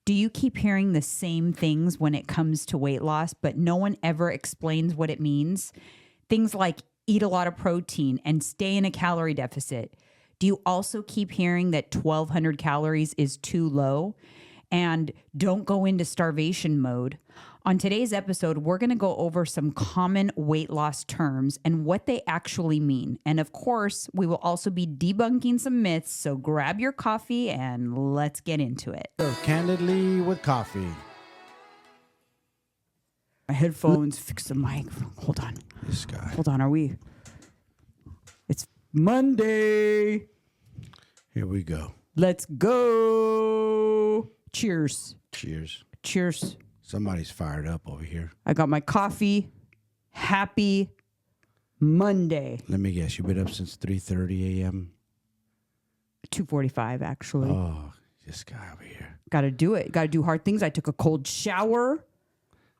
Do you keep hearing the same things when it comes to weight loss, but no one ever explains what it means? Things like eat a lot of protein and stay in a calorie deficit. Do you also keep hearing that 1,200 calories is too low? And don't go into starvation mode. On today's episode, we're going to go over some common weight loss terms and what they actually mean. And of course, we will also be debunking some myths. So grab your coffee and let's get into it. Candidly with coffee. My headphones, fix the mic. Hold on. This guy. Hold on. It's Monday. Here we go. Let's go. Cheers. Cheers. Cheers. Somebody's fired up over here. I got my coffee. Happy Monday. Let me guess. You've been up since 3:30 a.m.? 2:45, actually. Oh, this guy over here. Got to do it. Got to do hard things. I took a cold shower.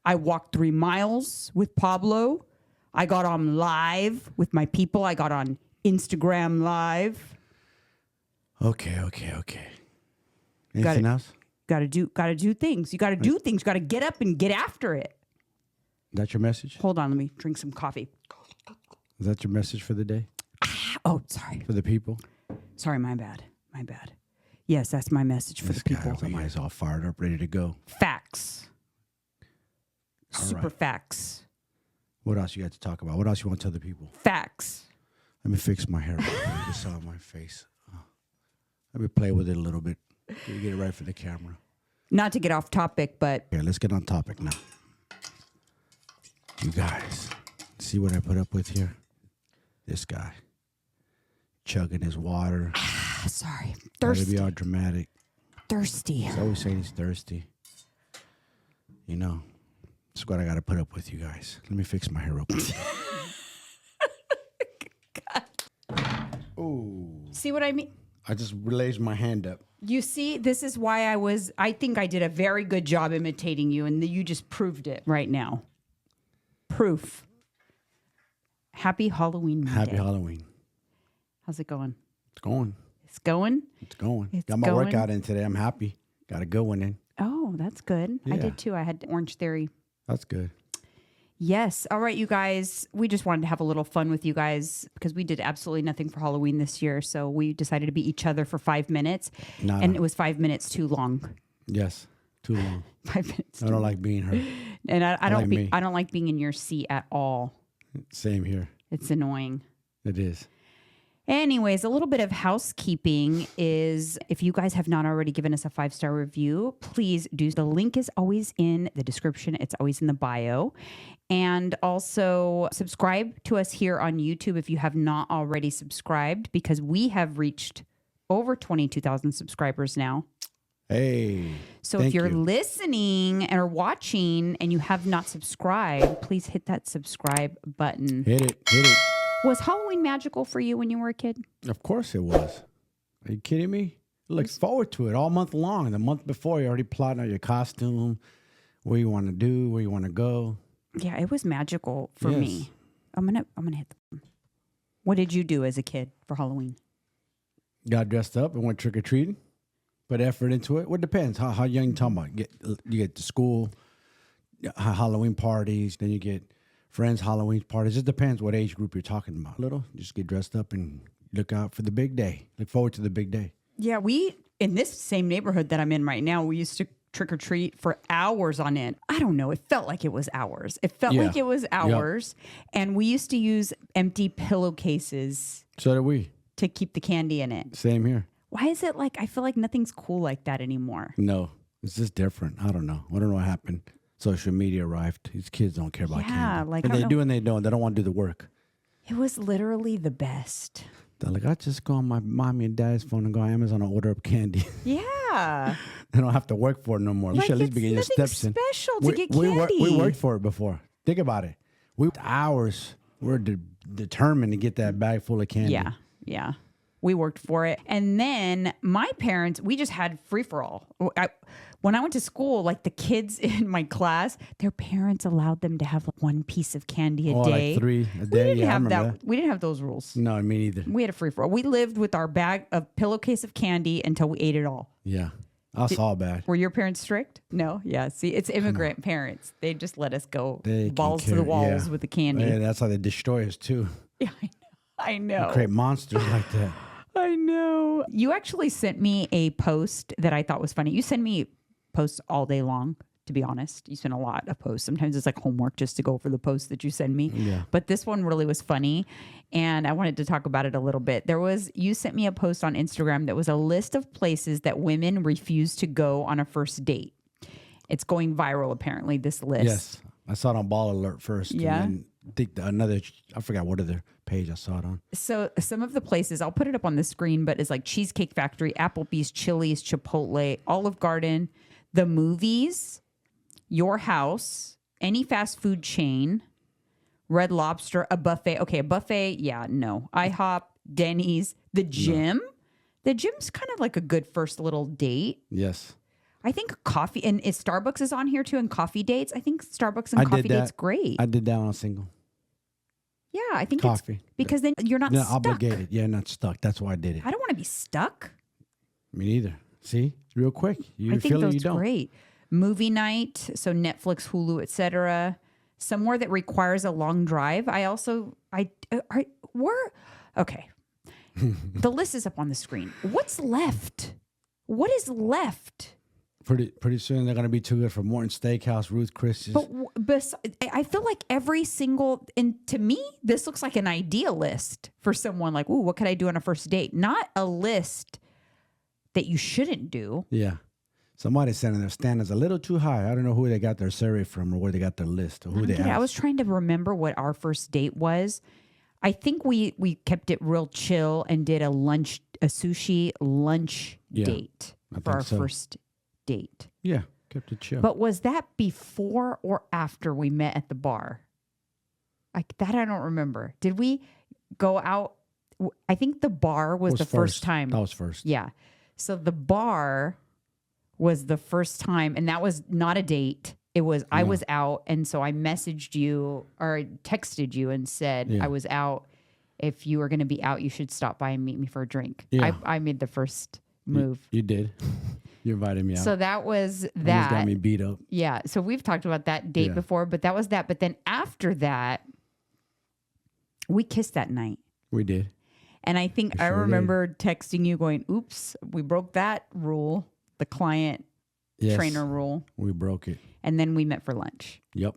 I walked 3 miles with Pablo. I got on live with my people. I got on Instagram Live. Okay. Anything else? Got to do things. You got to do things. You got to get up and get after it. Is that your message? Hold on. Let me drink some coffee. Is that your message for the day? Oh, sorry. For the people? Sorry, my bad. Yes, that's my message for the people. Somebody's all fired up, ready to go. Facts. All Super right. facts. What else you got to talk about? What else you want to tell the people? Facts. Let me fix my hair. This on my face. Let me play with it a little bit. Get it right for the camera. Not to get off topic, but... Okay, let's get on topic now. You guys, see what I put up with here? This guy. Chugging his water. Sorry. Trying to Thirsty. be all dramatic. Thirsty. He's always saying he's thirsty. You know, that's what I got to put up with, you guys. Let me fix my hair real quick. Ooh. See what I mean? I just raised my hand up. You see, this is why I think I did a very good job imitating you, and you just proved it right now. Proof. Happy Halloween Monday. Happy Halloween. How's it going? It's going. It's going? It's going. It's Got my going. workout in today. I'm happy. Got a good one in. Oh, that's good. I Yeah. did too. I had Orange Theory. That's good. Yes. All right, you guys. We just wanted to have a little fun with you guys because we did absolutely nothing for Halloween this year. So we decided to be each other for 5 minutes. And it was 5 minutes too long. Yes. Too long. 5 minutes. I don't like being her. And I don't me. I don't like being in your seat at all. Same here. It's annoying. It is. Anyways, a little bit of housekeeping is if you guys have not already given us a 5-star review, please do. The link is always in the description. It's always in the bio. And also subscribe to us here on YouTube if you have not already subscribed, because we have reached over 22,000 subscribers now. Hey. So thank if you're you. listening or watching and you have not subscribed, please hit that subscribe button. Hit it. Was Halloween magical for you when you were a kid? Of course it was. Are you kidding me? Look forward to it all month long. The month before, you're already plotting out your costume, where you want to do, where you want to go. Yeah, it was magical for me. I'm gonna hit the button. What did you do as a kid for Halloween? Got dressed up and went trick-or-treating. Put effort into it. Well, it depends how young you talking about. You get to school, Halloween parties, then you get friends' Halloween parties. It depends what age group you're talking about. Little, just get dressed up and look out for the big day. Look forward to the big day. Yeah, we, in this same neighborhood that I'm in right now, we used to trick or treat for hours on end. I don't know. It felt like it was hours. And we used to use empty pillowcases. So did we. To keep the candy in it. Same here. Why is it like, I feel like nothing's cool like that anymore? No, it's just different. I don't know. I don't know what happened. Social media arrived. These kids don't care about candy. Yeah, like, and they do and they don't. They don't want to do the work. It was literally the best. They're like, I just go on my mommy and dad's phone and go on Amazon and order up candy. Yeah. They don't have to work for it no more. Like, We should at least it's be getting your nothing steps in. special to get candy. We worked for it before. Think about it. We hours. We're determined to get that bag full of candy. Yeah. We worked for it. And then my parents, we just had free-for-all. When I went to school, like the kids in my class, their parents allowed them to have like one piece of candy a day. Like 3 a day. We didn't Yeah, I have remember that. We didn't have those rules. No, me neither. We had a free-for-all. We lived with our bag of pillowcase of candy until we ate it all. Yeah. That's all bad. Were your parents strict? No. Yeah. See, it's immigrant parents. They just let us go They can balls to the carry- walls yeah. with the candy. Yeah, that's how they destroy us too. Yeah, I know. They create monsters like that. I know. You actually sent me a post that I thought was funny. You send me posts all day long, to be honest. You send a lot of posts. Sometimes it's like homework just to go over the posts that you send me. Yeah. But this one really was funny. And I wanted to talk about it a little bit. You sent me a post on Instagram that was a list of places that women refuse to go on a first date. It's going viral, apparently, this list. Yes. I saw it on Ball Alert first. Yeah. And then I forgot what other page I saw it on. So some of the places, I'll put it up on the screen, but it's like Cheesecake Factory, Applebee's, Chili's, Chipotle, Olive Garden, the movies, your house, any fast food chain, Red Lobster, a buffet. Okay, a buffet, yeah, no. IHOP, Denny's, the gym. No. The gym's kind of like a good first little date. Yes. I think coffee, and Starbucks is on here too, and coffee dates. I think Starbucks and coffee dates great. I did that on a single. Yeah, I think coffee. It's because then you're not stuck. Obligated. Yeah, not stuck. That's why I did it. I don't want to be stuck. Me neither. See? It's real quick. You I think feel it, you those don't. Great. Movie night, so Netflix, Hulu, etc. Somewhere that requires a long drive. Okay. The list is up on the screen. What's left? What is left? Pretty soon they're gonna be too good for Morton Steakhouse, Ruth Chris's. But I feel like every single, and to me, this looks like an ideal list for someone like, ooh, what could I do on a first date? Not a list that you shouldn't do. Yeah. Somebody's saying their standards a little too high. I don't know who they got their survey from or where they got their list or who they asked. I was trying to remember what our first date was. I think we kept it real chill and did a sushi lunch date for our first date. Yeah, kept it chill. But was that before or after we met at the bar? Like that, I don't remember. Did we go out? I think the bar was the first time. That was first. Yeah. So the bar was the first time, and that was not a date. It was, I was out, and so I messaged you or texted you and said I was out. If you were going to be out, you should stop by and meet me for a drink. Yeah. I made the first move. You did. You invited me out. So that was that. Almost got me beat up. Yeah. So we've talked about that date before, but that was that. But then after that, we kissed that night. We did. And I think I remember texting you going, oops, we broke that rule, the client trainer rule. We broke it. And then we met for lunch. Yep.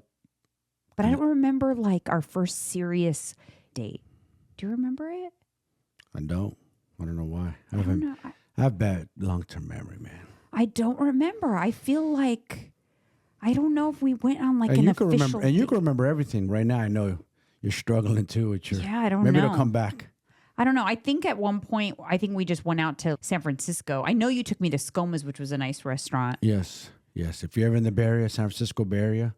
But I don't remember like our first serious date. Do you remember it? I don't know why. I don't know. I have bad long-term memory, man. I don't remember. I feel like, I don't know if we went on like an official date. And you can remember everything. Right now, I know you're struggling too with your... Yeah, I don't know. Maybe it'll come back. I don't know. I think at one point, we just went out to San Francisco. I know you took me to Skoma's, which was a nice restaurant. Yes. If you're ever in the Bay Area, San Francisco Bay Area,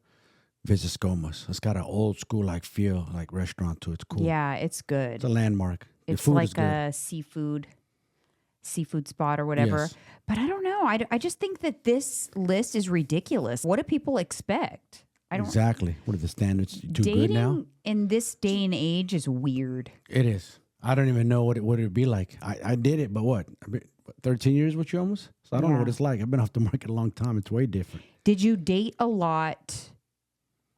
visit Skoma's. It's got an old school like feel, like restaurant too. It's cool. Yeah, it's good. It's a landmark. It's like a seafood spot or whatever. Yes. But I don't know. I just think that this list is ridiculous. What do people expect? Exactly. What are the standards? Too good now? Dating in this day and age is weird. It is. I don't even know what it would be like. I did it, but what? 13 years with you almost? So I don't know what it's like. I've been off the market a long time. It's way different. Did you date a lot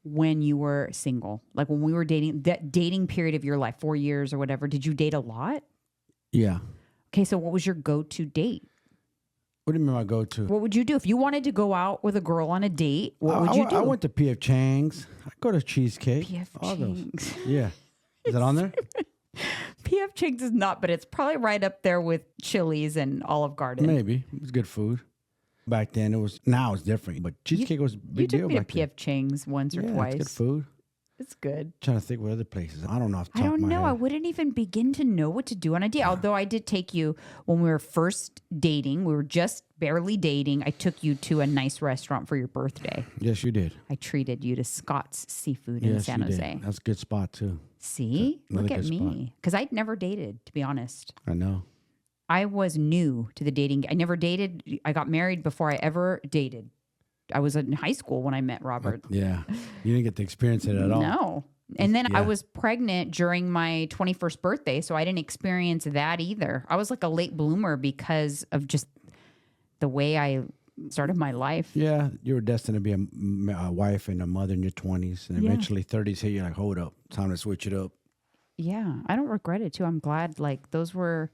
when you were single? Like when we were dating, that dating period of your life, 4 years or whatever, did you date a lot? Yeah. Okay, so what was your go-to date? What do you mean by go-to? What would you do? If you wanted to go out with a girl on a date, what would you do? I went to P.F. Chang's. I go to Cheesecake. P.F. All Chang's. Those. Yeah. Is it on there? P.F. Chang's is not, but it's probably right up there with Chili's and Olive Garden. Maybe. It was good food. Back then, now it's different. But Cheesecake was a big deal back then. You took me to P.F. Chang's once or twice. It's good food. It's good. Trying to think what other places. I don't know off the I top of don't my know. head. I wouldn't even begin to know what to do on a date. Although I did take you when we were first dating. We were just barely dating. I took you to a nice restaurant for your birthday. Yes, you did. I treated you to Scott's Seafood in San Jose. Did. That's a good spot too. See? Look at me. Because I'd never dated, to be honest. I know. I was new to the dating. I never dated. I got married before I ever dated. I was in high school when I met Robert. Yeah. You didn't get to experience it at all. No. And then I was pregnant during my 21st birthday, so I didn't experience that either. I was like a late bloomer because of just the way I started my life. Yeah, you were destined to be a wife and a mother in your 20s. And eventually 30s hit, you're like, hold up, time to switch it up. Yeah, I don't regret it too. I'm glad like those were,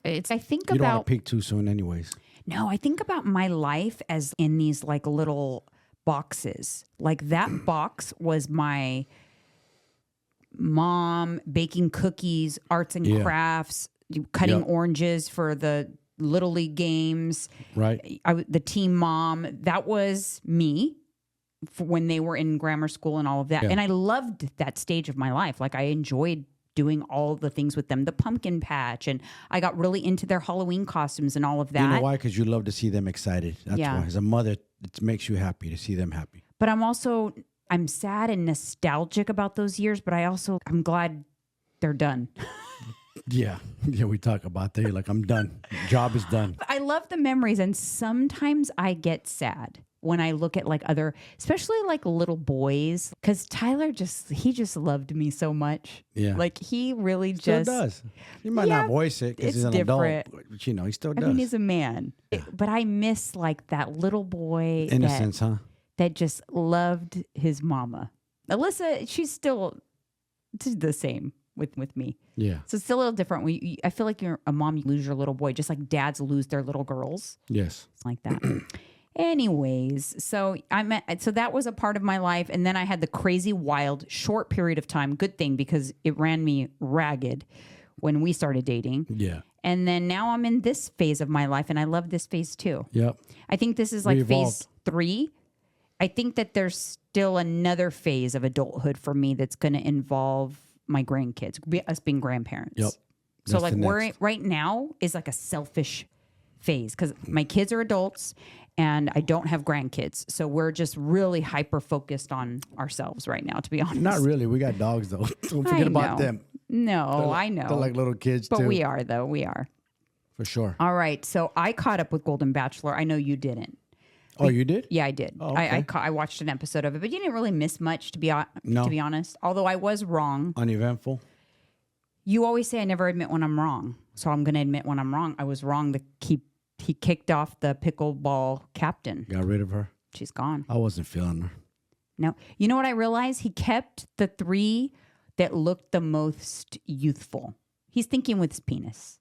I think You don't want about, to peak too soon anyways. no, I think about my life as in these like little boxes. Like that box was my mom baking cookies, arts and crafts, cutting oranges for the Little League games. Right. The team mom. That was me for when they were in grammar school and all of that. Yeah. And I loved that stage of my life. Like I enjoyed doing all the things with them, the pumpkin patch, and I got really into their Halloween costumes and all of that. You know why? Because you love to see them excited. That's why. As a mother, it makes you happy to see them happy. But I'm sad and nostalgic about those years, but I'm glad they're done. Yeah, we talk about that. You're like, I'm done. Job is done. I love the memories, and sometimes I get sad when I look at like other, especially like little boys, because Tyler he just loved me so much. Yeah, like he really still just does. He might not voice it because he's an different. adult, but he still does. I mean, he's a man, but I miss like that little boy innocence, that just loved his mama. Alyssa, she's the same with me. Yeah. So it's still a little different. I feel like you're a mom, you lose your little boy, just like dads lose their little girls. Yes. It's like that. Anyways, so that was a part of my life. And then I had the crazy, wild, short period of time. Good thing, because it ran me ragged when we started dating. Yeah. And then now I'm in this phase of my life, and I love this phase too. Yep. I think this is like phase 3. I think that there's still another phase of adulthood for me that's going to involve my grandkids, us being grandparents. Yep. So like right now is like a selfish phase because my kids are adults and I don't have grandkids. So we're just really hyper focused on ourselves right now, to be honest. Not really. We got dogs though. Don't forget about them. No, I know. They're like little kids but too. we are though. We are. For sure. All right. So I caught up with Golden Bachelor. I know you didn't. Oh, you did? Yeah, I did. Oh, okay. I watched an episode of it, but you didn't really miss much, to be honest. Although I was wrong. Uneventful? You always say I never admit when I'm wrong, so I'm going to admit when I'm wrong. I was wrong. He kicked off the pickleball captain. Got rid of her? She's gone. I wasn't feeling her. No. You know what I realized? He kept the 3 that looked the most youthful. He's thinking with his penis.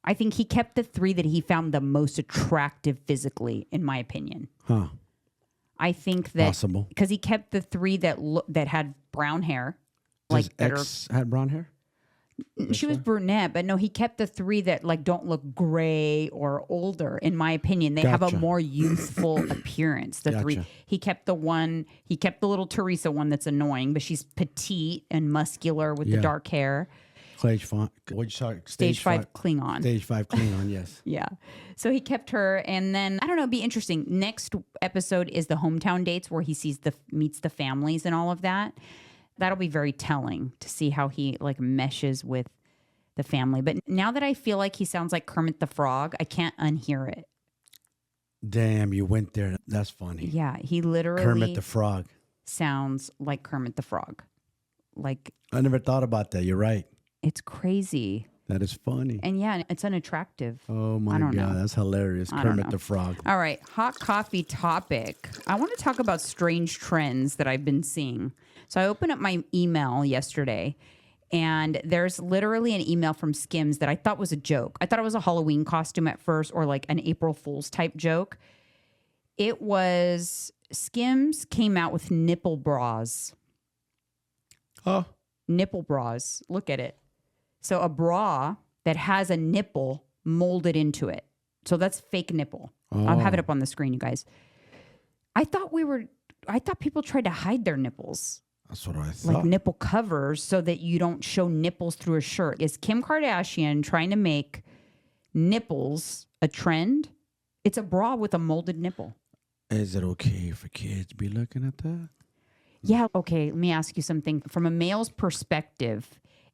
I think he kept the 3 that he found the most attractive physically, in my opinion. Huh. I think that possible because he kept the 3 that had brown hair. His ex had brown hair? She was brunette, but no, he kept the 3 that like don't look gray or older. In my opinion, they have a more youthful appearance. The 3, he kept the little Teresa one that's annoying, but she's petite and muscular with the dark hair. Stage 5 Klingon. Stage 5 Klingon, yes. Yeah. So he kept her, and then I don't know, it'd be interesting. Next episode is the hometown dates where he meets the families and all of that. That'll be very telling to see how he like meshes with the family. But now that I feel like he sounds like Kermit the Frog, I can't unhear it. Damn, you went there. That's funny. Yeah, he literally Kermit the Frog sounds like Kermit the Frog. Like I never thought about that. You're right. It's crazy. That is funny. And yeah, it's unattractive. Oh my God, that's hilarious. Kermit the Frog. All right, hot coffee topic. I want to talk about strange trends that I've been seeing. So I opened up my email yesterday, and there's literally an email from Skims that I thought was a joke. I thought it was a Halloween costume at first, or like an April Fool's type joke. It was Skims came out with nipple bras. Oh. Nipple bras. Look at it. So a bra that has a nipple molded into it. So that's fake nipple. Oh. I'll have it up on the screen, you guys. I thought people tried to hide their nipples. That's what I thought. Like nipple covers so that you don't show nipples through a shirt. Is Kim Kardashian trying to make nipples a trend? It's a bra with a molded nipple. Is it okay for kids to be looking at that? Yeah. Okay. Let me ask you something. From a male's perspective,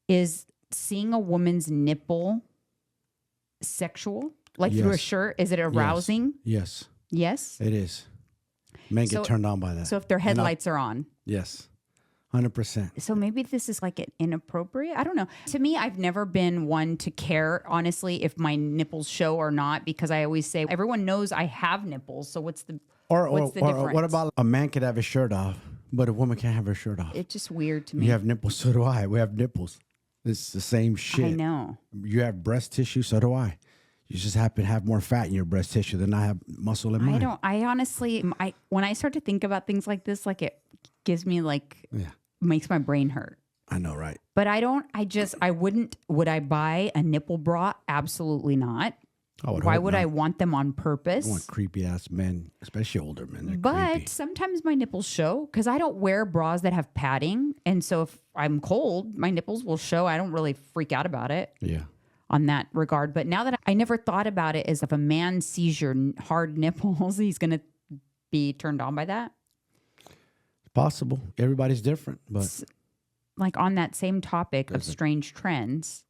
is seeing a woman's nipple sexual? Like through a shirt? Is it arousing? Yes. Yes? It is. Men get turned on by that. So if their headlights are on. Yes. 100%. So maybe this is like inappropriate. I don't know. To me, I've never been one to care, honestly, if my nipples show or not, because I always say everyone knows I have nipples. So what's the difference? What about a man could have his shirt off, but a woman can't have her shirt off? It's just weird to me. You have nipples, so do I. We have nipples. It's the same shit. I know. You have breast tissue, so do I. You just happen to have more fat in your breast tissue than I have muscle in mine. I honestly, when I start to think about things like this, like it gives me makes my brain hurt. I know, right? But I wouldn't, would I buy a nipple bra? Absolutely not. Why would I want them on purpose? I want creepy ass men, especially older men. They're but creepy. sometimes my nipples show because I don't wear bras that have padding. And so if I'm cold, my nipples will show. I don't really freak out about it. Yeah. On that regard. But now that I never thought about it as if a man sees your hard nipples, he's going to be turned on by that. It's possible. Everybody's different. But like on that same topic of strange trends.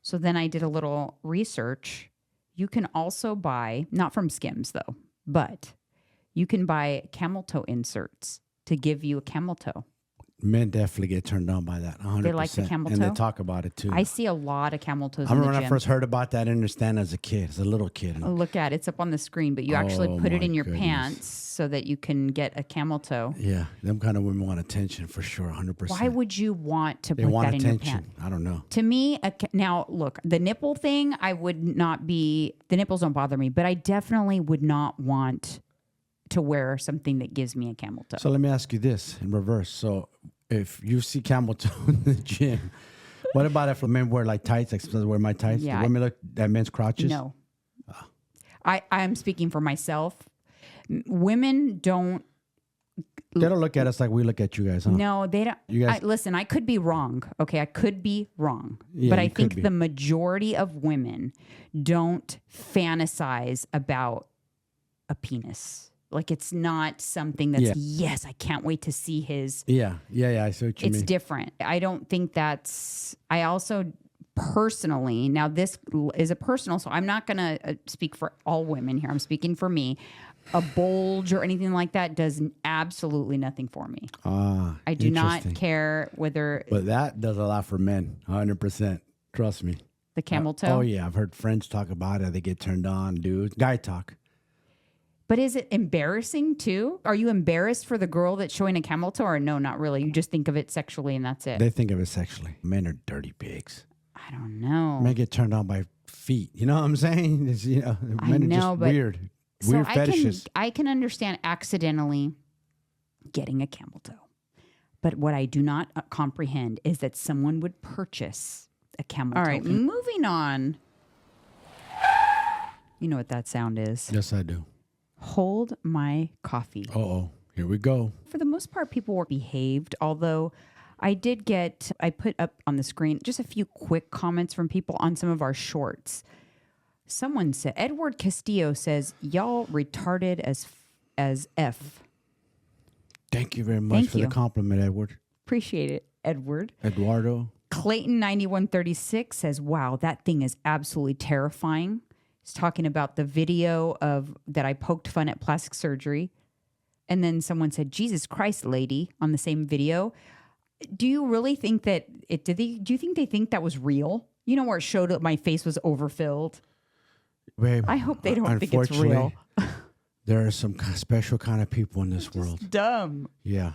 So then I did a little research. You can also buy, not from Skims though, but you can buy camel toe inserts to give you a camel toe. Men definitely get turned on by that. 100%. They like the camel toe? And they talk about it too. I see a lot of camel toes I remember in the when gym. I first heard about that, I didn't understand as a kid, as a little kid. Oh, look at it. It's up on the screen, but you actually put it in your goodness. pants so that you can get a camel toe. Yeah, them kind of women want attention for sure, 100%. Why would you want to they put want that in your attention? pants? I don't know. To me, now look, the nipple thing, I would not be, the nipples don't bother me, but I definitely would not want to wear something that gives me a camel toe. So let me ask you this in reverse. So if you see camel toe in the gym, what about if men wear like tights, like supposed to wear my tights? Yeah, Do women look at men's crotches? No. I am speaking for myself. Women don't. They don't look at us like we look at you guys, huh? No, they don't. You guys- Listen, I could be wrong. Okay, I could be wrong. Yeah, but I you could think be. the majority of women don't fantasize about a penis. Like it's not something that's, yes, I can't wait to see his. Yeah, I see what you It's mean. different. I don't think that's, I also personally, now this is a personal, so I'm not going to speak for all women here. I'm speaking for me. A bulge or anything like that does absolutely nothing for me. I do not care whether. But that does a lot for men, 100%. Trust me. The camel toe? Oh, yeah. I've heard friends talk about it. They get turned on, dude. Guy talk. But is it embarrassing too? Are you embarrassed for the girl that's showing a camel toe or no, not really? You just think of it sexually and that's it? They think of it sexually. Men are dirty pigs. I don't know. Men get turned on by feet. You know what I'm saying? It's, men are just weird. So Weird fetishes. I can understand accidentally getting a camel toe. But what I do not comprehend is that someone would purchase a camel toe. All right, moving on. You know what that sound is? Yes, I do. Hold my coffee. Uh-oh. Here we go. For the most part, people were behaved, although I put up on the screen just a few quick comments from people on some of our shorts. Someone said, Edward Castillo says, y'all retarded as F. Thank you very much for the compliment, Edward. Appreciate it, Edward. Eduardo. Clayton 9136 says, wow, that thing is absolutely terrifying. He's talking about the video that I poked fun at plastic surgery. And then someone said, Jesus Christ, lady, on the same video. Do you really think that do you think they think that was real? You know, where it showed that my face was overfilled? Babe, I hope they don't think it's real. There are some special kind of people in this world. Dumb. Yeah.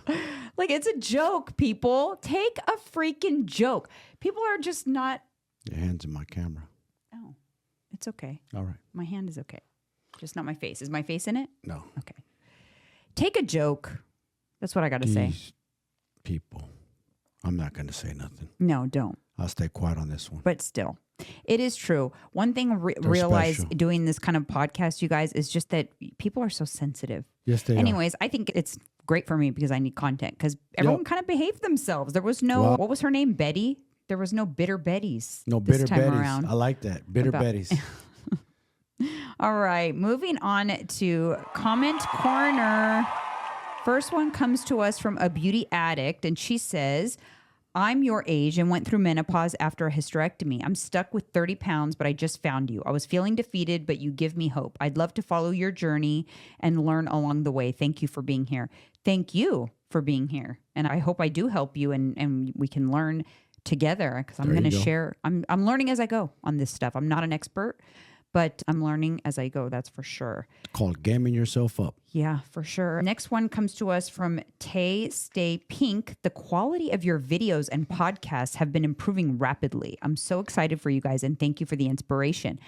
Like, it's a joke, people. Take a freaking joke. People are just not. Your hand's in my camera. Oh, it's okay. All right. My hand is okay. Just not my face. Is my face in it? No. Okay. Take a joke. That's what I got to say. These people. I'm not going to say nothing. No, don't. I'll stay quiet on this one. But still, it is true. One thing realize special. doing this kind of podcast, you guys, is just that people are so sensitive. Yes, they Anyways, I think it's great for me because I need content because everyone kind of behaved themselves. There was no, what was her name? Betty? There was no bitter Betties. No this bitter time Betties. around. I like that. Bitter Betties. All right. Moving on to Comment Corner. First one comes to us from a beauty addict, and she says, I'm your age and went through menopause after a hysterectomy. I'm stuck with 30 pounds, but I just found you. I was feeling defeated, but you give me hope. I'd love to follow your journey and learn along the way. Thank you for being here. Thank you for being here. And I hope I do help you and we can learn together, because I'm going to share. I'm learning as I go on this stuff. I'm not an expert, but I'm learning as I go. That's for sure. It's called gamming yourself up. Yeah, for sure. Next one comes to us from Tay Stay Pink. The quality of your videos and podcasts have been improving rapidly. I'm so excited for you guys, and thank you for the inspiration.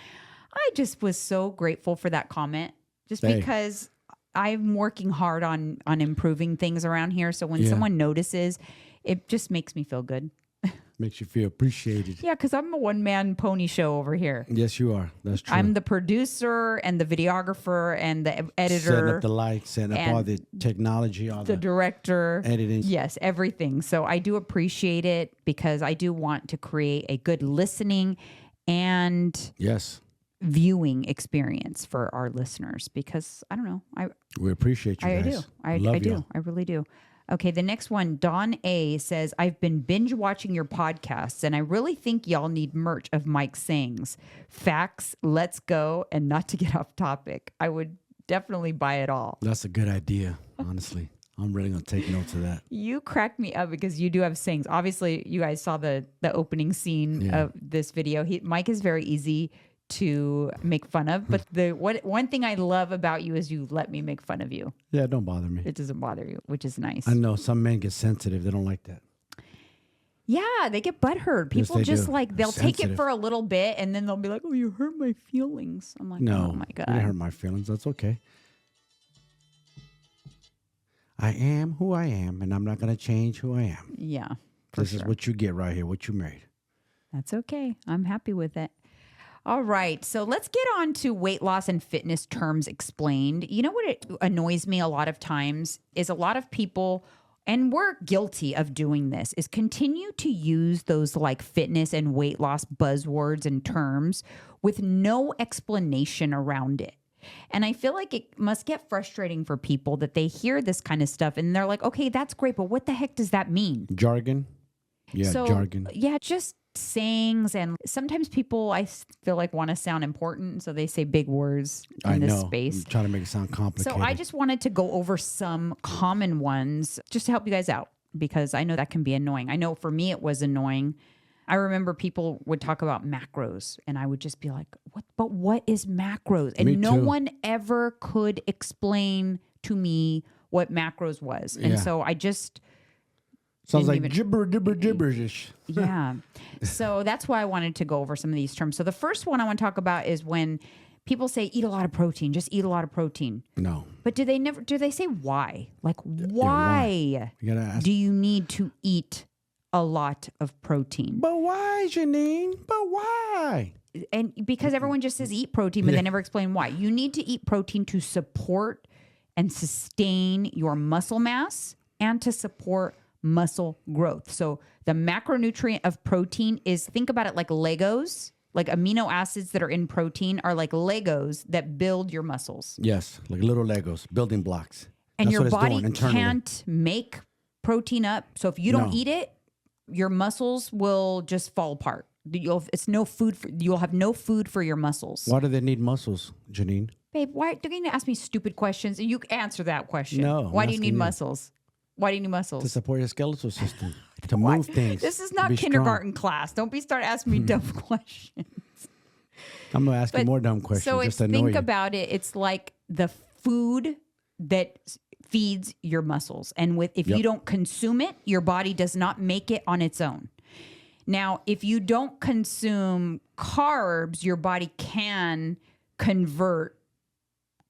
I just was so grateful for that comment, just because I'm working hard on improving things around here. So when someone notices, it just makes me feel good. Makes you feel appreciated. Yeah, because I'm a one-man pony show over here. Yes, you are. That's true. I'm the producer and the videographer and the editor. Setting up the lights, setting up all the technology, all the director. Editing. Yes, everything. So I do appreciate it, because I do want to create a good listening and viewing experience for our listeners, because I don't know. We appreciate you guys. I do. I really do. Okay, the next one, Dawn A says, I've been binge watching your podcasts, and I really think y'all need merch of Mike's sayings. Facts, let's go, and not to get off topic. I would definitely buy it all. That's a good idea, honestly. I'm really going to take notes of that. You cracked me up because you do have sayings. Obviously, you guys saw the opening scene of this video. Mike is very easy to make fun of, but one thing I love about you is you let me make fun of you. Yeah, don't bother me. It doesn't bother you, which is nice. I know some men get sensitive. They don't like that. Yeah, they get butthurt. People yes, they'll take it for a little bit and then they'll be like, oh, you hurt my feelings. I'm like, no, oh my God. You didn't hurt my feelings. That's okay. I am who I am, and I'm not going to change who I am. Yeah. This is what you get right here, what you made. That's okay. I'm happy with it. All right. So let's get on to weight loss and fitness terms explained. You know what it annoys me a lot of times is a lot of people, and we're guilty of doing this, is continue to use those like fitness and weight loss buzzwords and terms with no explanation around it. And I feel like it must get frustrating for people that they hear this kind of stuff and they're like, okay, that's great, but what the heck does that mean? Jargon? Yeah, jargon. Yeah, just sayings. And sometimes people, I feel like, want to sound important, so they say big words in this space. I'm trying to make it sound complicated. So I just wanted to go over some common ones just to help you guys out, because I know that can be annoying. I know for me it was annoying. I remember people would talk about macros and I would just be like, what? But what is macros? And no one ever could explain to me what macros was. And so I just... Sounds like gibberish. Yeah. So that's why I wanted to go over some of these terms. So the first one I want to talk about is when people say, eat a lot of protein, just eat a lot of protein. No. But do they say why? Like, why do you need to eat a lot of protein? But why, Jeanine? But why? And because everyone just says eat protein, but they never explain why. You need to eat protein to support and sustain your muscle mass and to support muscle growth. So the macronutrient of protein is, think about it like Legos. Like amino acids that are in protein are like Legos that build your muscles. Yes, like little Legos, building blocks. And your body can't make protein up. So if you don't eat it, your muscles will just fall apart. You'll have no food for your muscles. Why do they need muscles, Jeanine? Babe, why are you going to ask me stupid questions? You answer that question. No. Why do you need muscles? Why do you need muscles? To support your skeletal system, to move things. This is not kindergarten class. Don't start asking me dumb questions. I'm going to ask you more dumb questions. So just to annoy think you. about it. It's like the food that feeds your muscles. And if you don't consume it, your body does not make it on its own. Now, if you don't consume carbs, your body can convert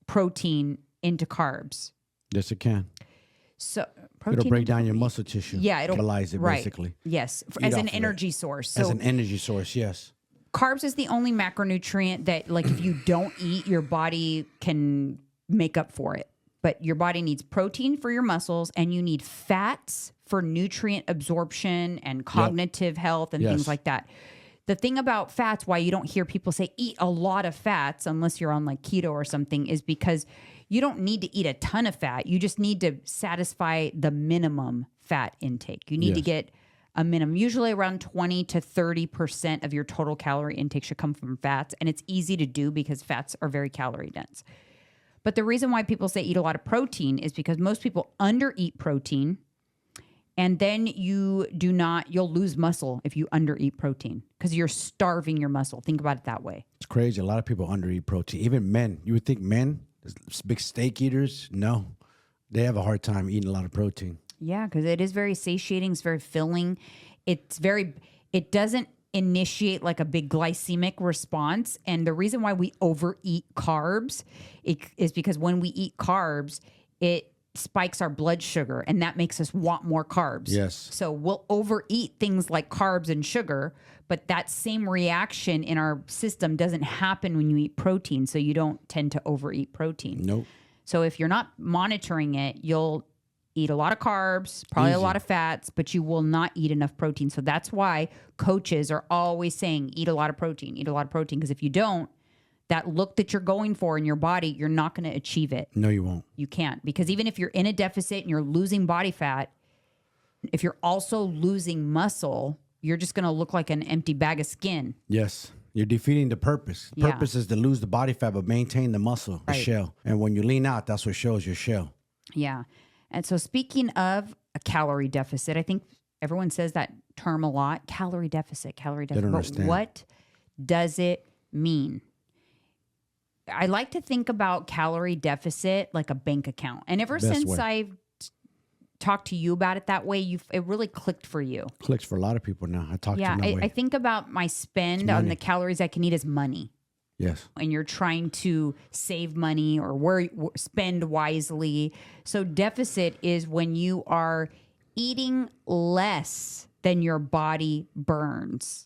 protein into carbs. Yes, it can. So it'll break down your muscle tissue. Yeah, it'll utilize it basically. Yes, as an energy source. So as an energy source, yes. Carbs is the only macronutrient that, like, if you don't eat, your body can make up for it. But your body needs protein for your muscles, and you need fats for nutrient absorption and cognitive health and things like that. The thing about fats, why you don't hear people say eat a lot of fats unless you're on like keto or something, is because you don't need to eat a ton of fat. You just need to satisfy the minimum fat intake. You need to get a minimum. Usually around 20 to 30% of your total calorie intake should come from fats. And it's easy to do because fats are very calorie dense. But the reason why people say eat a lot of protein is because most people undereat protein. And then you'll lose muscle if you undereat protein because you're starving your muscle. Think about it that way. It's crazy. A lot of people undereat protein. Even men. You would think men, big steak eaters, no. They have a hard time eating a lot of protein. Yeah, because it is very satiating. It's very filling. It doesn't initiate like a big glycemic response. And the reason why we overeat carbs is because when we eat carbs, it spikes our blood sugar and that makes us want more carbs. Yes. So we'll overeat things like carbs and sugar, but that same reaction in our system doesn't happen when you eat protein. So you don't tend to overeat protein. Nope. So if you're not monitoring it, you'll eat a lot of carbs, probably a lot of fats, but you will not eat enough protein. So that's why coaches are always saying, eat a lot of protein, eat a lot of protein. Because if you don't, that look that you're going for in your body, you're not going to achieve it. No, you won't. You can't. Because even if you're in a deficit and you're losing body fat, if you're also losing muscle, you're just going to look like an empty bag of skin. Yes. You're defeating the purpose. The purpose is to lose the body fat, but maintain the muscle, the shell. And when you lean out, that's what shows your shell. Yeah. And so speaking of a calorie deficit, I think everyone says that term a lot, calorie deficit. They don't understand. But what does it mean? I like to think about calorie deficit like a bank account. And ever since I've talked to you about it that way, it really clicked for you. Clicks for a lot of people now. I talk to them that way. I think about my spend on the calories I can eat as money. Yes. And you're trying to save money or spend wisely. So deficit is when you are eating less than your body burns.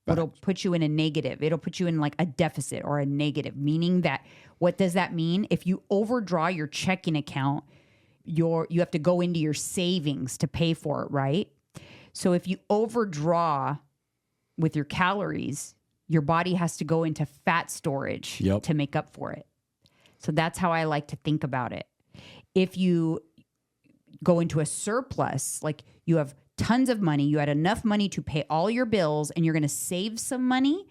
It'll put you in a negative. It'll put you in like a deficit or a negative, meaning that what does that mean? If you overdraw your checking account, you have to go into your savings to pay for it, right? So if you overdraw with your calories, your body has to go into fat storage to make up for it. So that's how I like to think about it. If you go into a surplus, like you have tons of money, you had enough money to pay all your bills and you're going to save some money,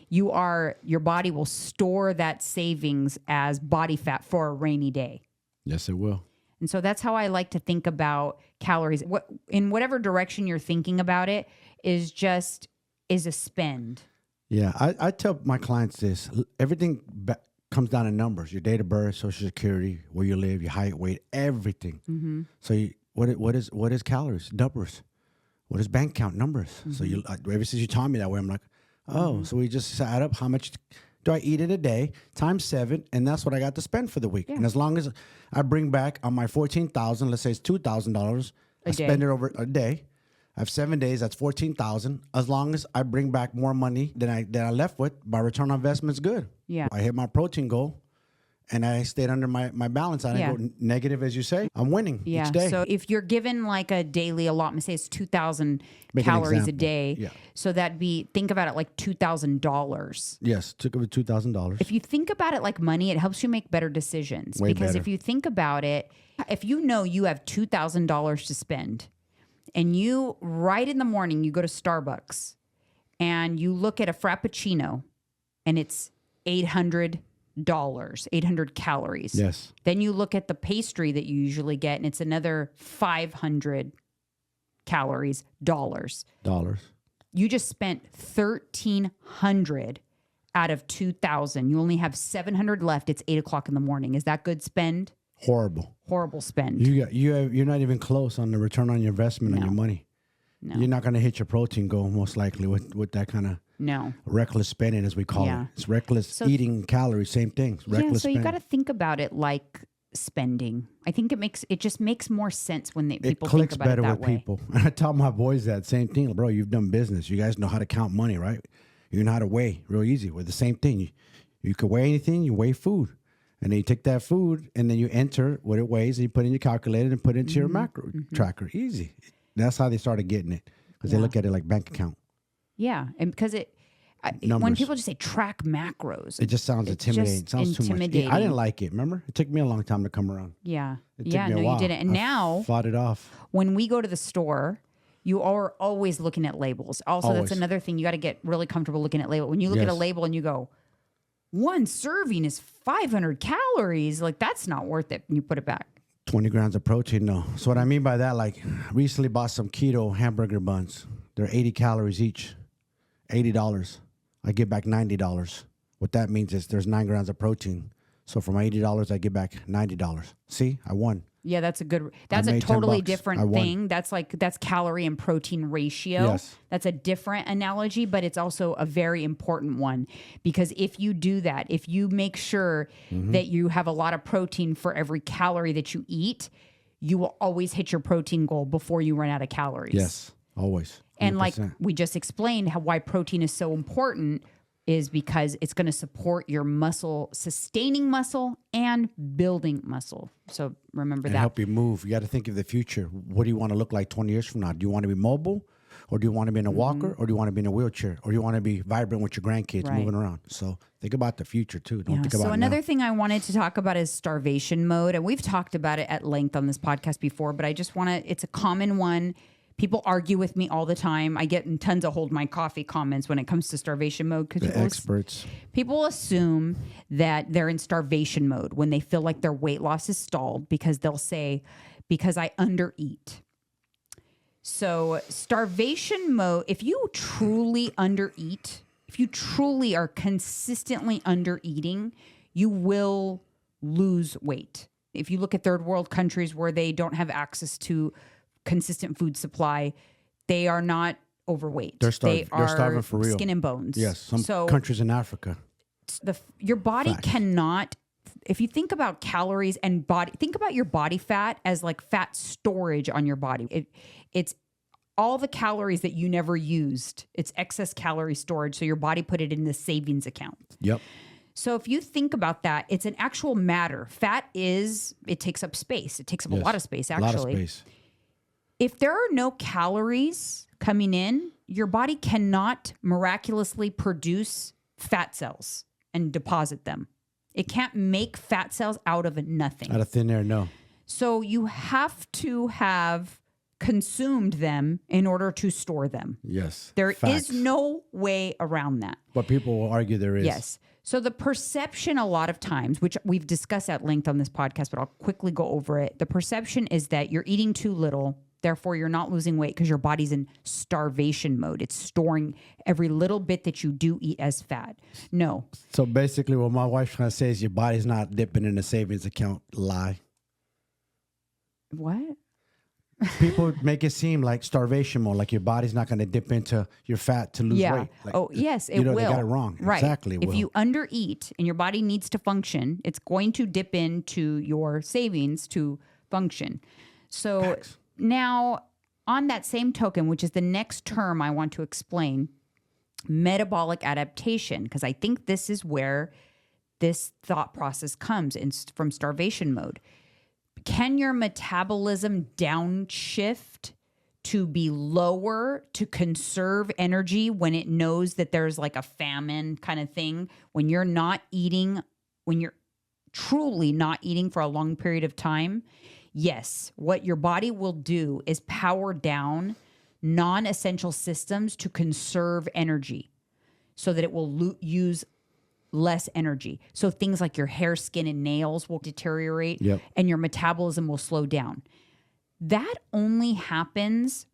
your body will store that savings as body fat for a rainy day. Yes, it will. And so that's how I like to think about calories. In whatever direction you're thinking about it is a spend. Yeah, I tell my clients this. Everything comes down to numbers. Your date of birth, Social Security, where you live, your height, weight, everything. Mm-hmm. So what is calories? Numbers. What is bank count? Numbers. Mm-hmm. So ever since you taught me that way, I'm like, oh, so we just add up how much do I eat in a day times 7, and that's what I got to spend for the week. Yeah. And as long as I bring back on my $14,000, let's say it's $2,000, I spend it over a day. I have 7 days. That's $14,000. As long as I bring back more money than I left with, my return on investment is good. Yeah, I hit my protein goal, and I stayed under my balance. I didn't go negative, as you say. I'm winning each day. So if you're given like a daily allotment, say it's 2,000 calories a day. So think about it like $2,000. Yes, took over $2,000. If you think about it like money, it helps you make better decisions. Because if you think about it, if you know you have $2,000 to spend, and you, right in the morning, you go to Starbucks and you look at a Frappuccino and it's $800, 800 calories. Yes. Then you look at the pastry that you usually get and it's another 500 calories, dollars. You just spent 1,300 out of 2,000. You only have 700 left. It's 8 o'clock in the morning. Is that good spend? Horrible spend. You're not even close on the return on your investment on your money. No. You're not going to hit your protein goal most likely with that kind of reckless spending, as we call it. It's reckless eating calories, same thing. Reckless spending. You got to think about it like spending. I think it just makes more sense when people think about it that way. It clicks better with people. And I tell my boys that same thing. Bro, you've done business. You guys know how to count money, right? You know how to weigh real easy. With the same thing. You can weigh anything. You weigh food. And then you take that food and then you enter what it weighs and you put in your calculator and put it into your macro tracker. Easy. That's how they started getting it because they look at it like bank account. Yeah. And because when people just say track macros, it just sounds intimidating. It sounds too much. I didn't like it. Remember? It took me a long time to come around. Yeah. It took me a while. You didn't. And now fought it off. When we go to the store, You are always looking at labels. Also, Always. that's another thing. You got to get really comfortable looking at label. When you look at a Yes. label and you go, one serving is 500 calories, like that's not worth it. And you put it back. 20 grams of protein, no. So what I mean by that, like recently bought some keto hamburger buns. They're 80 calories each, $80. I get back $90. What that means is there's 9 grams of protein. So for my $80, I get back $90. See, I won. Yeah, that's a made totally $10. I different won. thing. That's calorie and protein ratio. Yes. That's a different analogy, but it's also a very important one because if you do that, if you make sure that you have a lot of protein for every calorie that you eat, you will always hit your protein goal before you run out of calories. Yes, always. 100%. And like we just explained why protein is so important is because it's going to support your muscle, sustaining muscle and building muscle. So remember and that. help you move. You got to think of the future. What do you want to look like 20 years from now? Do you want to be mobile, or do you want to be in a walker, or do you want to be in a wheelchair, or do you want to be vibrant with your grandkids Right. moving around? So think about the future too. Don't think about So it another now. thing I wanted to talk about is starvation mode. And we've talked about it at length on this podcast before, but I just want to, it's a common one. People argue with me all the time. I get in tons of hold my coffee comments when it comes to starvation mode because The experts. people assume that they're in starvation mode when they feel like their weight loss is stalled because they'll say, because I undereat. So starvation mode, if you truly undereat, if you truly are consistently undereating, you will lose weight. If you look at third world countries where they don't have access to consistent food supply, they are not overweight. They're They are starving for real. skin and bones. Yes, some so countries in Africa. your body Facts. cannot, if you think about calories and body, think about your body fat as like fat storage on your body. It's all the calories that you never used. It's excess calorie storage. So your body put it in the savings account. Yep. So if you think about that, it's an actual matter. Fat it takes up space. It takes up a Yes. lot of space, actually. A lot of space. If there are no calories coming in, your body cannot miraculously produce fat cells and deposit them. It can't make fat cells out of nothing. Out of thin air, no. So you have to have consumed them in order to store them. Yes. There is Facts. no way around that. But people will argue there is. Yes. So the perception a lot of times, which we've discussed at length on this podcast, but I'll quickly go over it. The perception is that you're eating too little, therefore you're not losing weight because your body's in starvation mode. It's storing every little bit that you do eat as fat. No. So basically what my wife's trying to say is your body's not dipping in a savings account. Lie. What? People make it seem like starvation mode, like your body's not going to dip into your fat to lose weight. Like, yes, it you know, will. They got it wrong. Right. Exactly. It If will. you undereat and your body needs to function, it's going to dip into your savings to function. So Facts. now, on that same token, which is the next term I want to explain, metabolic adaptation, because I think this is where this thought process comes from starvation mode. Can your metabolism downshift to be lower to conserve energy when it knows that there's like a famine kind of thing? When you're not eating, when you're truly not eating for a long period of time? Yes, what your body will do is power down non-essential systems to conserve energy so that it will use less energy. So things like your hair, skin, and nails will deteriorate and your metabolism will slow down. That only happens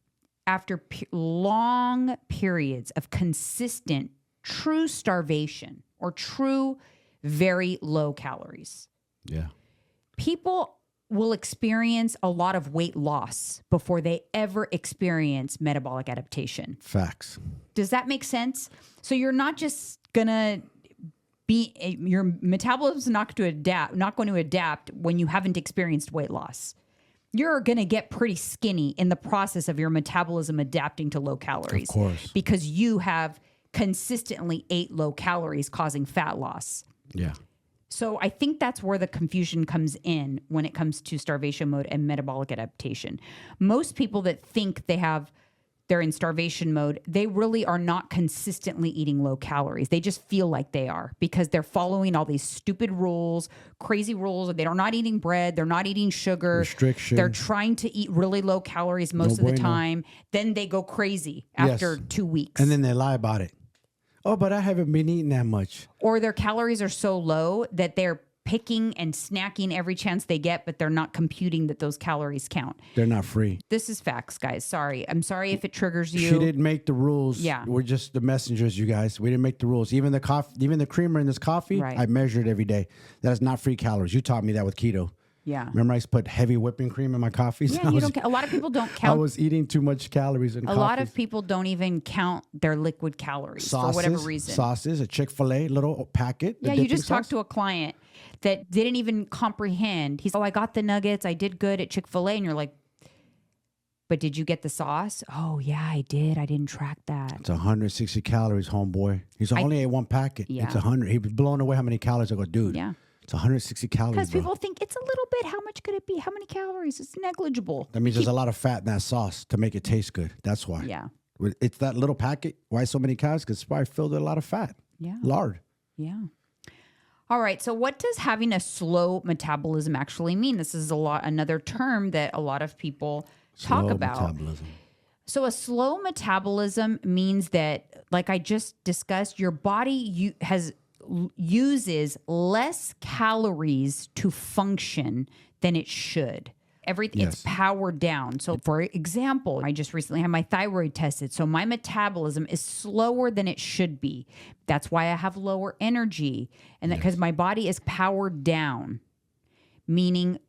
after long periods of consistent, true starvation or true, very low calories. Yeah. People will experience a lot of weight loss before they ever experience metabolic adaptation. Facts. Does that make sense? So you're not just gonna your metabolism is not going to adapt when you haven't experienced weight loss. You're going to get pretty skinny in the process of your metabolism adapting to low calories. Of course. Because you have consistently ate low calories causing fat loss. Yeah. So I think that's where the confusion comes in when it comes to starvation mode and metabolic adaptation. Most people that think they have they're in starvation mode, they really are not consistently eating low calories. They just feel like they are because they're following all these stupid rules, crazy rules. They're not eating bread. They're not eating sugar. Restriction. They're trying to eat really low calories most of the time. Then they go crazy after 2 weeks. And then they lie about it. Oh, but I haven't been eating that much. Or their calories are so low that they're picking and snacking every chance they get, but they're not computing that those calories count. They're not free. This is facts, guys. Sorry. I'm sorry if it triggers you. She didn't make the rules. Yeah. We're just the messengers, you guys. We didn't make the rules. Even the coffee, even the creamer in this coffee, Right. I measured every day. That is not free calories. You taught me that with keto. Yeah. Remember I used to put heavy whipping cream in my coffees? Yeah, a lot of people don't count. I was eating too much calories in coffee. A lot of people don't even count their liquid calories for whatever reason. Sauces, a Chick-fil-A little packet. Yeah, you just talked to a client that didn't even comprehend. He's, I got the nuggets. I did good at Chick-fil-A. And you're like, but did you get the sauce? Oh, yeah, I did. I didn't track that. It's 160 calories, homeboy. He's only ate one packet. Yeah. It's 100. He was blown away how many calories. I go, dude. Yeah. It's 160 calories. Because people think it's a little bit. How much could it be? How many calories? It's negligible. That means there's a lot of fat in that sauce to make it taste good. That's why. Yeah. It's that little packet. Why so many calories? Because it's probably filled with a lot of fat. Yeah. Lard. Yeah. All right. So what does having a slow metabolism actually mean? This is another term that a lot of people talk about. Metabolism. So a slow metabolism means that, like I just discussed, your body uses less calories to function than it should. Everything it's powered down. So for example, I just recently had my thyroid tested. So my metabolism is slower than it should be. That's why I have lower energy. And that because my body is powered down, meaning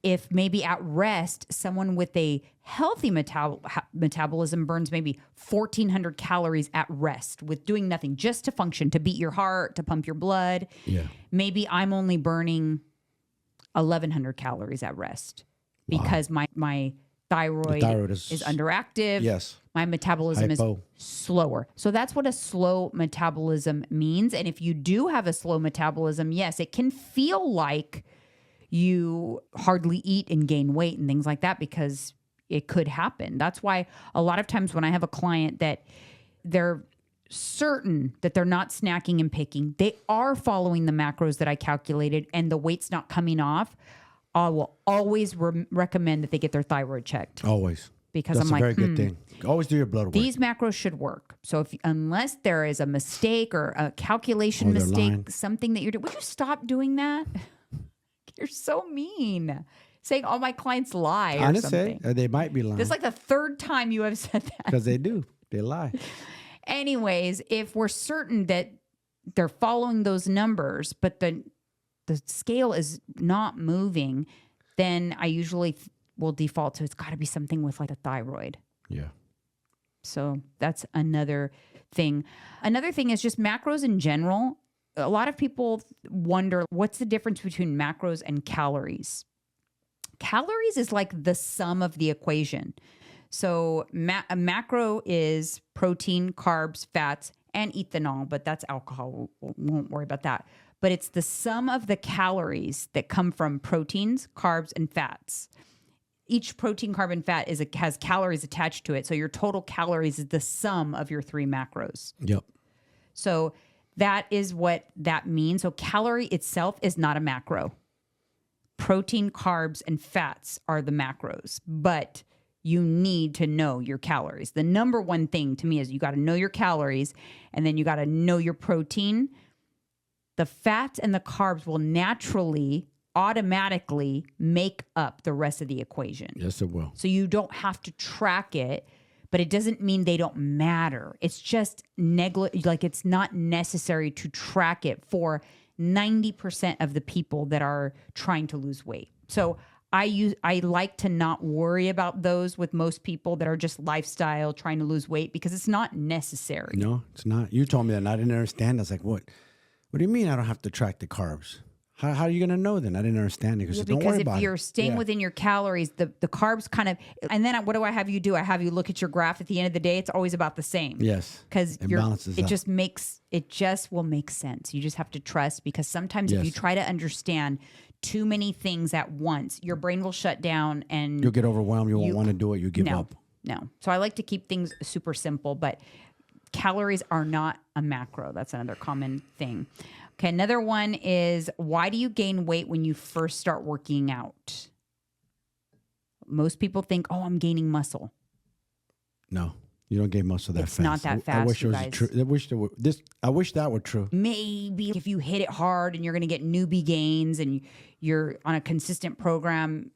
if maybe at rest, someone with a healthy metabolism burns maybe 1,400 calories at rest with doing nothing, just to function, to beat your heart, to pump your blood. Yeah. Maybe I'm only burning 1,100 calories at rest because my thyroid is underactive. Yes. My metabolism is slower. So that's what a slow metabolism means. And if you do have a slow metabolism, yes, it can feel like you hardly eat and gain weight and things like that because it could happen. That's why a lot of times when I have a client that they're certain that they're not snacking and picking, they are following the macros that I calculated and the weight's not coming off, I will always recommend that they get their thyroid checked. Always. Because that's I'm like, a very good thing. Always do your blood work. These macros should work. So unless there is a mistake or a calculation mistake, something that you're doing, would you stop doing that? You're so mean. Saying all my clients lie or something. They might be lying. This is like the third time you have said that. Because they do. They lie. Anyways, if we're certain that they're following those numbers, but the scale is not moving, then I usually will default to it's got to be something with like a thyroid. Yeah. So that's another thing. Another thing is just macros in general. A lot of people wonder what's the difference between macros and calories. Calories is like the sum of the equation. So a macro is protein, carbs, fats, and ethanol, but that's alcohol. We won't worry about that. But it's the sum of the calories that come from proteins, carbs, and fats. Each protein, carb, and fat has calories attached to it. So your total calories is the sum of your three macros. Yep. So that is what that means. So calorie itself is not a macro. Protein, carbs, and fats are the macros, but you need to know your calories. The number one thing to me is you got to know your calories, and then you got to know your protein. The fats and the carbs will naturally, automatically make up the rest of the equation. Yes, it will. So you don't have to track it, but it doesn't mean they don't matter. It's just like it's not necessary to track it for 90% of the people that are trying to lose weight. So I like to not worry about those with most people that are just lifestyle trying to lose weight because it's not necessary. No, it's not. You told me that and I didn't understand. I was like, what? What do you mean I don't have to track the carbs? How are you going to know then? I didn't understand it because don't worry about it. If you're staying within your calories, the carbs kind of, and then what do I have you do? I have you look at your graph at the end of the day. It's always about the same. Yes. Because it just will make sense. You just have to trust because sometimes if you try to understand too many things at once, your brain will shut down and you'll get overwhelmed. You won't want to do it. You give up. No. So I like to keep things super simple, but calories are not a macro. That's another common thing. Okay, another one is, why do you gain weight when you first start working out? Most people think, oh, I'm gaining muscle. No, you don't gain muscle that It's fast. not that fast, I wish you it was guys. true. I wish that were true. Maybe if you hit it hard and you're going to get newbie gains and you're on a consistent program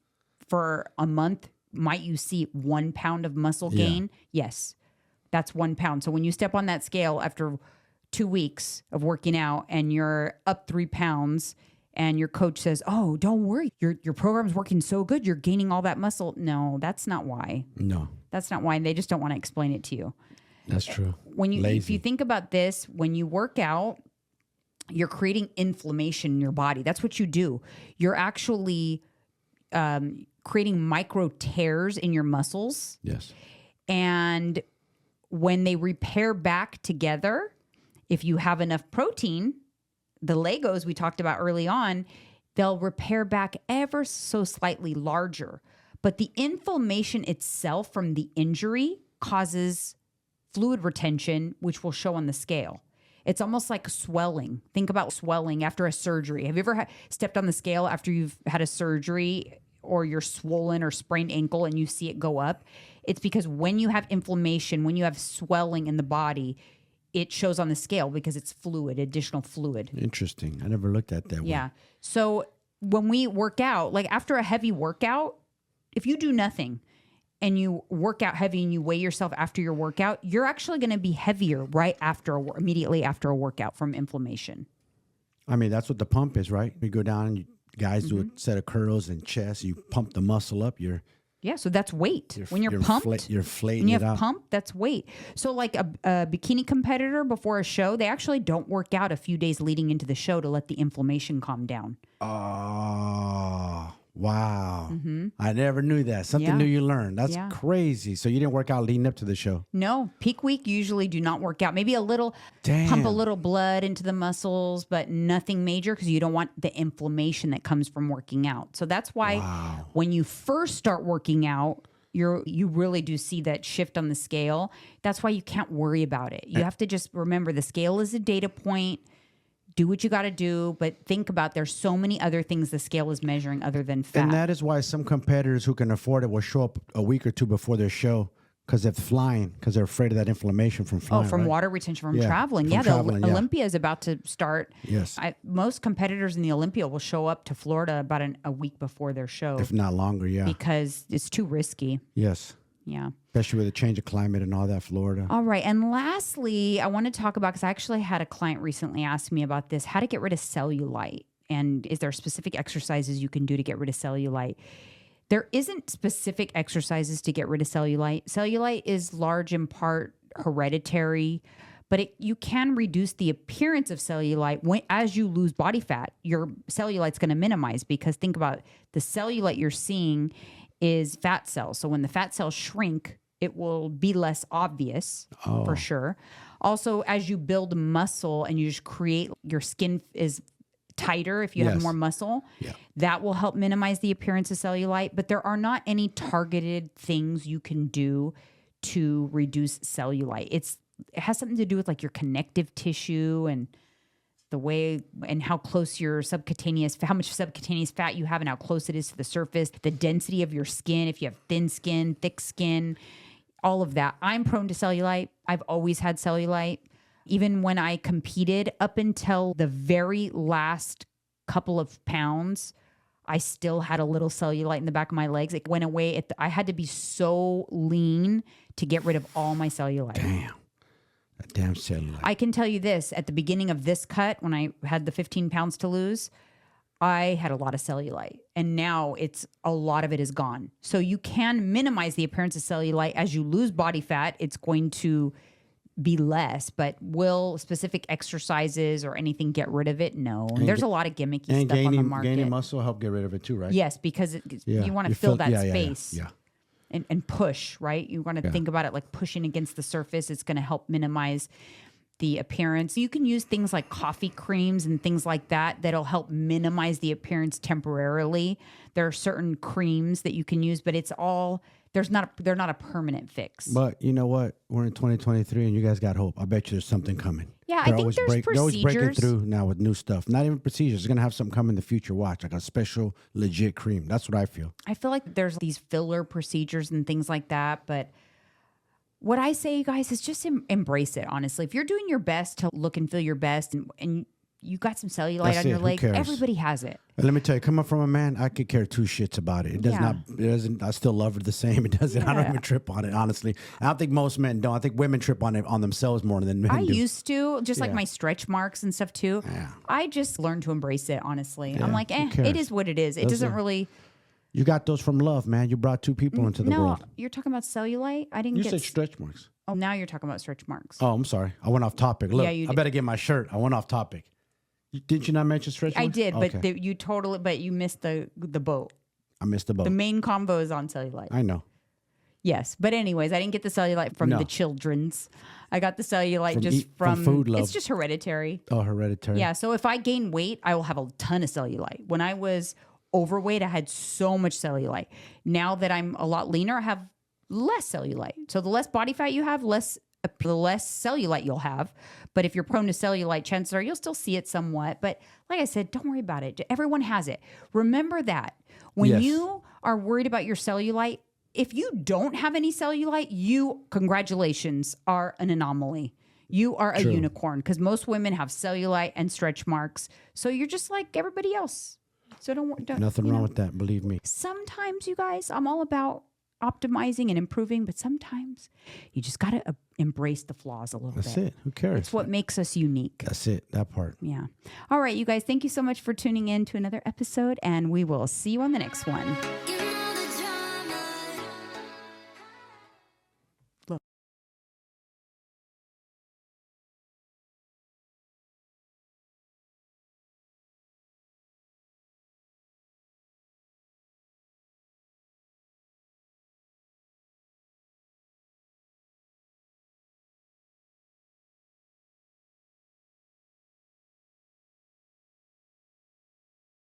for a month, might you see 1 pound of muscle gain? Yes, that's 1 pound. So when you step on that scale after 2 weeks of working out and you're up 3 pounds and your coach says, oh, don't worry, your program's working so good, you're gaining all that muscle. No, that's not why. No, That's not why. And they just don't want to explain it to you. that's true. If you think about this, when you work out, you're creating inflammation in your body. That's what you do. You're actually creating micro tears in your muscles. Yes. And when they repair back together, if you have enough protein, the Legos we talked about early on, they'll repair back ever so slightly larger. But the inflammation itself from the injury causes fluid retention, which will show on the scale. It's almost like swelling. Think about swelling after a surgery. Have you ever stepped on the scale after you've had a surgery or you're swollen or sprained ankle and you see it go up? It's because when you have inflammation, when you have swelling in the body, it shows on the scale because it's fluid, additional fluid. Interesting. I never looked at that way. Yeah. So when we work out, like after a heavy workout, if you do nothing and you work out heavy and you weigh yourself after your workout, you're actually going to be heavier right after, immediately after a workout from inflammation. I mean, that's what the pump is, right? You go down and guys do a set of curls and chest. You pump the muscle up. Yeah, so that's weight. When you're pumped, you're inflating when you it have out. pump, that's weight. So like a bikini competitor before a show, they actually don't work out a few days leading into the show to let the inflammation calm down. Oh, wow. I never knew that. Something new you learn. That's crazy. So you didn't work out leading up to the show? No, peak week usually do not work out. Maybe a little, pump a little blood into the muscles, but nothing major because you don't want the inflammation that comes from working out. So that's why when you first start working out, you really do see that shift on the scale. That's why you can't worry about it. You have to just remember the scale is a data point. Do what you got to do, but think about there's so many other things the scale is measuring other than fat. And that is why some competitors who can afford it will show up a week or two before their show because they're flying, because they're afraid of that inflammation from flying. Oh, from right? water retention from traveling. From traveling, the Olympia is about to start. Yes. Most competitors in the Olympia will show up to Florida about a week before their show. If not longer, because it's too risky. Yes. Yeah. Especially with the change of climate and all that, Florida. All right. And lastly, I want to talk about, because I actually had a client recently ask me about this, how to get rid of cellulite. And is there specific exercises you can do to get rid of cellulite? There isn't specific exercises to get rid of cellulite. Cellulite is large in part hereditary, but you can reduce the appearance of cellulite as you lose body fat. Your cellulite's going to minimize because think about the cellulite you're seeing is fat cells. So when the fat cells shrink, it will be less obvious for sure. Also, as you build muscle and you just create, your skin is tighter if you have more muscle. Yeah. That will help minimize the appearance of cellulite. But there are not any targeted things you can do to reduce cellulite. It has something to do with like your connective tissue and the way and how close your how much subcutaneous fat you have and how close it is to the surface, the density of your skin, if you have thin skin, thick skin, all of that. I'm prone to cellulite. I've always had cellulite. Even when I competed, up until the very last couple of pounds, I still had a little cellulite in the back of my legs. It went away. I had to be so lean to get rid of all my cellulite. Damn. That damn cellulite. I can tell you this, at the beginning of this cut, when I had the 15 pounds to lose, I had a lot of cellulite. And now a lot of it is gone. So you can minimize the appearance of cellulite. As you lose body fat, it's going to be less, but will specific exercises or anything get rid of it? No. There's a lot of gimmicky stuff on the market. Gaining muscle help get rid of it too, right? Yes, because you want to fill that space. Yeah. And push, right? You want to think about it like pushing against the surface. It's going to help minimize. the appearance. You can use things like coffee creams and things like that that'll help minimize the appearance temporarily. There are certain creams that you can use, but it's all they're not a permanent fix. But you know what? We're in 2023 and you guys got hope. I bet you there's something coming. Yeah, I think there's procedures. They're always breaking through now with new stuff. Not even procedures. They're going to have something come in the future. Watch, like a special legit cream. That's what I feel. I feel like there's these filler procedures and things like that, but what I say, you guys, is just embrace it, honestly. If you're doing your best to look and feel your best and you got some cellulite on your leg, everybody has it. And let me tell you, coming from a man, I could care two shits about it. It doesn't, I still love it the same. It doesn't, I don't even trip on it, honestly. I don't think most men don't. I think women trip on it on themselves more than men do. I used to, just like my stretch marks and stuff too. Yeah. I just learned to embrace it, honestly. Yeah, I'm like, it is what it is. It doesn't really... You got those from love, man. You brought two people into the world. No, you're talking about cellulite? I didn't You said stretch marks. Oh, now you're talking about stretch marks. Oh, I'm sorry. I went off topic. Look, I better get my shirt. I went off topic. Did you not mention stretch marks? I did, but you missed the boat. I missed the boat. The main combo is on cellulite. I know. Yes, but anyways, I didn't get the cellulite from the children's. I got the cellulite from food love. It's just hereditary. Oh, hereditary. Yeah, so if I gain weight, I will have a ton of cellulite. When I was overweight, I had so much cellulite. Now that I'm a lot leaner, I have less cellulite. So the less body fat you have, the less cellulite you'll have. But if you're prone to cellulite, chances are you'll still see it somewhat. But like I said, don't worry about it. Everyone has it. Remember that when you are worried about your cellulite, if you don't have any cellulite, congratulations, are an anomaly. You are a unicorn, because most women have cellulite and stretch marks. So you're just like everybody else. So don't nothing wrong with that, believe me. Sometimes, you guys, I'm all about optimizing and improving, but sometimes you just got to embrace the flaws a little bit. That's it. Who cares? It's what makes us unique. That's it. That part. Yeah. All right, you guys, thank you so much for tuning in to another episode, and we will see you on the next one.